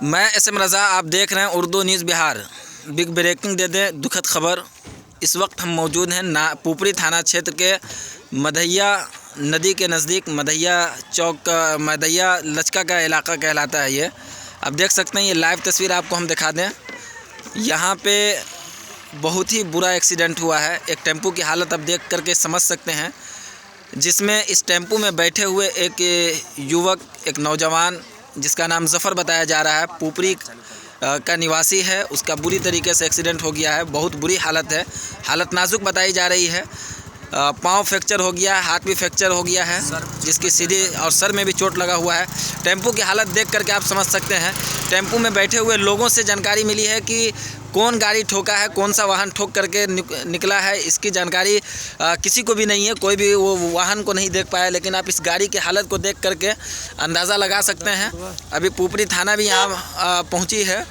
मैं SM रज़ा, आप देख रहे हैं Urdu news Bihar. Big breaking दे दें, दुखद खबर। इस वक्त हम मौजूद हैं पुपरी थाना क्षेत्र के मधैया नदी के नज़दीक। मधैया चौक, मधैया लचका का इलाका कहलाता है ये। आप देख सकते हैं, ये लाइव तस्वीर आपको हम दिखा दें। यहाँ पे बहुत ही बुरा एक्सीडेंट हुआ है। एक टेम्पो की हालत आप देख करके समझ सकते हैं, जिसमें इस टेम्पो में बैठे हुए एक युवक, एक नौजवान जिसका नाम ज़फ़र बताया जा रहा है, पुपरी का निवासी है, उसका बुरी तरीके से एक्सीडेंट हो गया है। बहुत बुरी हालत है, हालत नाजुक बताई जा रही है। पाँव फ्रैक्चर हो गया है, हाथ भी फ्रैक्चर हो गया है, जिसकी सीधी और सर में भी चोट लगा हुआ है। टेम्पो की हालत देख करके आप समझ सकते हैं। टेम्पो में बैठे हुए लोगों से जानकारी मिली है कि कौन गाड़ी ठोका है, कौन सा वाहन ठोक करके निकला है, इसकी जानकारी किसी को भी नहीं है। कोई भी वो वाहन को नहीं देख पाया, लेकिन आप इस गाड़ी की हालत को देख करके अंदाज़ा लगा सकते हैं। अभी पुपरी थाना भी यहाँ पहुँची है।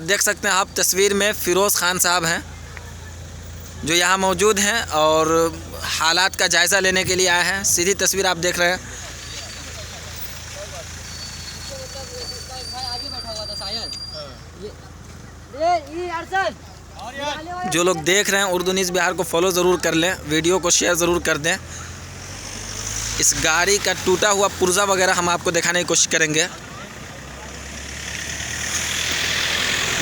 देख सकते हैं आप तस्वीर में फ़िरोज़ खान साहब हैं जो यहाँ मौजूद हैं और हालात का जायज़ा लेने के लिए आए हैं। सीधी तस्वीर आप देख रहे हैं। जो लोग देख रहे हैं उर्दू न्यूज़ बिहार को फॉलो ज़रूर कर लें, वीडियो को शेयर ज़रूर कर दें। इस गाड़ी का टूटा हुआ पुर्जा वगैरह हम आपको दिखाने की कोशिश करेंगे,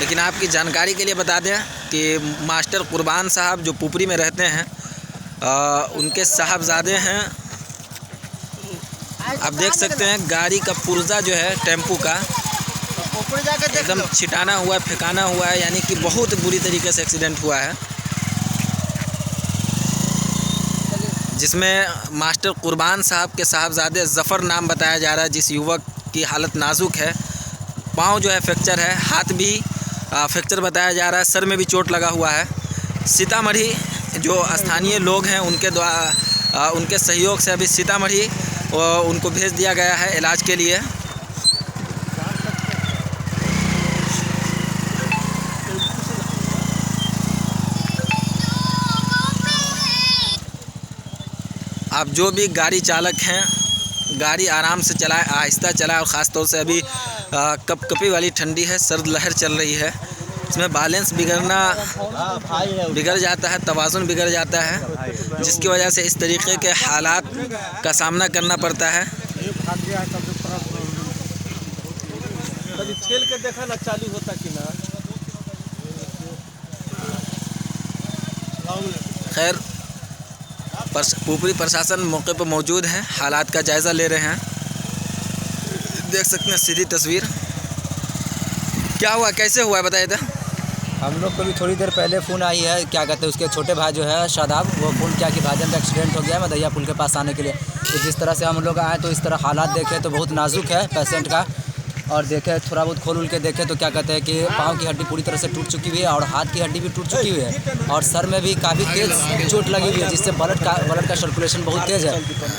लेकिन आपकी जानकारी के लिए बता दें कि मास्टर कुर्बान साहब जो पुपरी में रहते हैं, उनके साहबजादे हैं। आप देख सकते हैं गाड़ी का पुर्जा जो है टेम्पू का एकदम छिटाना हुआ है, फेंकाना हुआ है, यानी कि बहुत बुरी तरीके से एक्सीडेंट हुआ है, जिसमें मास्टर कुर्बान साहब के साहबजादे ज़फ़र नाम बताया जा रहा है। जिस युवक की हालत नाजुक है, पाँव जो है फ्रैक्चर है, हाथ भी फ्रैक्चर बताया जा रहा है, सर में भी चोट लगा हुआ है। सीतामढ़ी जो स्थानीय लोग हैं उनके द्वारा, उनके सहयोग से अभी सीतामढ़ी उनको भेज दिया गया है इलाज के लिए। आप जो भी गाड़ी चालक हैं, गाड़ी आराम से चलाएं, आहिस्ता चलाएं, और ख़ास तौर से अभी कपकपी वाली ठंडी है, सर्द लहर चल रही है। इसमें बैलेंस बिगड़ जाता है, तवाज़ुन बिगड़ जाता है, जिसकी वजह से इस तरीके के हालात का सामना करना पड़ता है। खैर, पुपरी प्रशासन मौके पर मौजूद है, हालात का जायज़ा ले रहे हैं। देख सकते हैं सीधी तस्वीर। क्या हुआ, कैसे हुआ है बताइए तो। हम लोग को भी थोड़ी देर पहले फ़ोन आई है, क्या कहते हैं, उसके छोटे भाई जो है शादाब, वो फ़ोन किया कि भाईजान का एक्सीडेंट हो गया है मधैया पुल के पास आने के लिए। तो जिस तरह से हम लोग आए तो इस तरह हालात देखे तो बहुत नाजुक है पेशेंट का, और देखे थोड़ा बहुत खोल के देखे तो क्या कहते हैं कि पाँव की हड्डी पूरी तरह से टूट चुकी हुई है और हाथ की हड्डी भी टूट चुकी हुई है, और सर में भी काफ़ी तेज़ चोट लगी हुई है, जिससे ब्लड का सर्कुलेशन बहुत तेज़ है,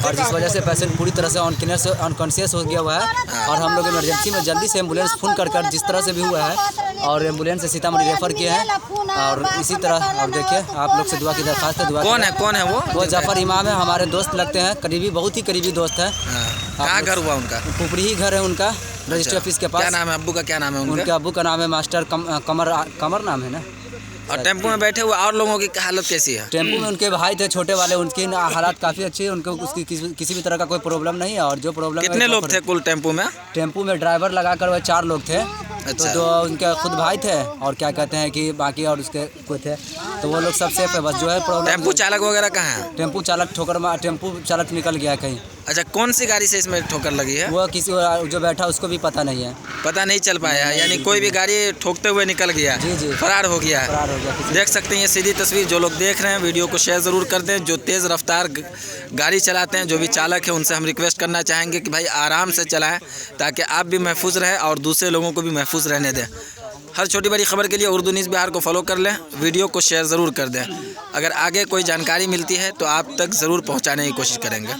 और जिस वजह से पेशेंट पूरी तरह से अनकॉन्शियस हो गया हुआ है। और हम लोग इमरजेंसी में जल्दी से एम्बुलेंस फ़ोन कर जिस तरह से भी हुआ है, और एम्बुलेंस से सीतामढ़ी रेफ़र किए हैं। और इसी तरह, और देखिए आप लोग से दुआ की दरख्वास्त है। दुआ कौन है वो ज़फ़र इमाम है, हमारे दोस्त लगते हैं, करीबी, बहुत ही करीबी दोस्त हैं। कहाँ घर हुआ उनका? पुपरी ही घर है उनका, रजिस्ट्री ऑफिस के पास। क्या नाम है अब्बू का? क्या नाम है उनके अब्बू का नाम है मास्टर कमर नाम है ना। और टेम्पो में बैठे हुए और लोगों की हालत कैसी है? टेम्पो में उनके भाई थे छोटे वाले, उनकी हालत काफ़ी अच्छी है, उनको उसकी किसी भी तरह का कोई प्रॉब्लम नहीं है। और जो प्रॉब्लम, कितने लोग थे कुल टेम्पो में? टेम्पो में ड्राइवर लगाकर वह 4 लोग थे। अच्छा। तो जो उनके खुद भाई थे और क्या कहते हैं कि बाकी और उसके कोई थे, तो वो लोग सब सेफ है। बस जो है प्रॉब्लम, टेम्पो चालक वगैरह कहाँ है? टेम्पो चालक निकल गया कहीं। अच्छा, कौन सी गाड़ी से इसमें ठोकर लगी है? वो किसी जो बैठा उसको भी पता नहीं है, पता नहीं चल पाया है, यानी कोई भी गाड़ी ठोकते हुए निकल गया, जी, फरार हो गया है। फरार हो गया। देख सकते हैं ये सीधी तस्वीर। जो लोग देख रहे हैं वीडियो को शेयर ज़रूर कर दें। जो तेज़ रफ्तार गाड़ी चलाते हैं, जो भी चालक है, उनसे हम रिक्वेस्ट करना चाहेंगे कि भाई आराम से चलाएं, ताकि आप भी महफूज रहें और दूसरे लोगों को भी महफूज रहने दें। हर छोटी बड़ी खबर के लिए उर्दू न्यूज़ बिहार को फॉलो कर लें, वीडियो को शेयर ज़रूर कर दें। अगर आगे कोई जानकारी मिलती है तो आप तक ज़रूर पहुँचाने की कोशिश करेंगे।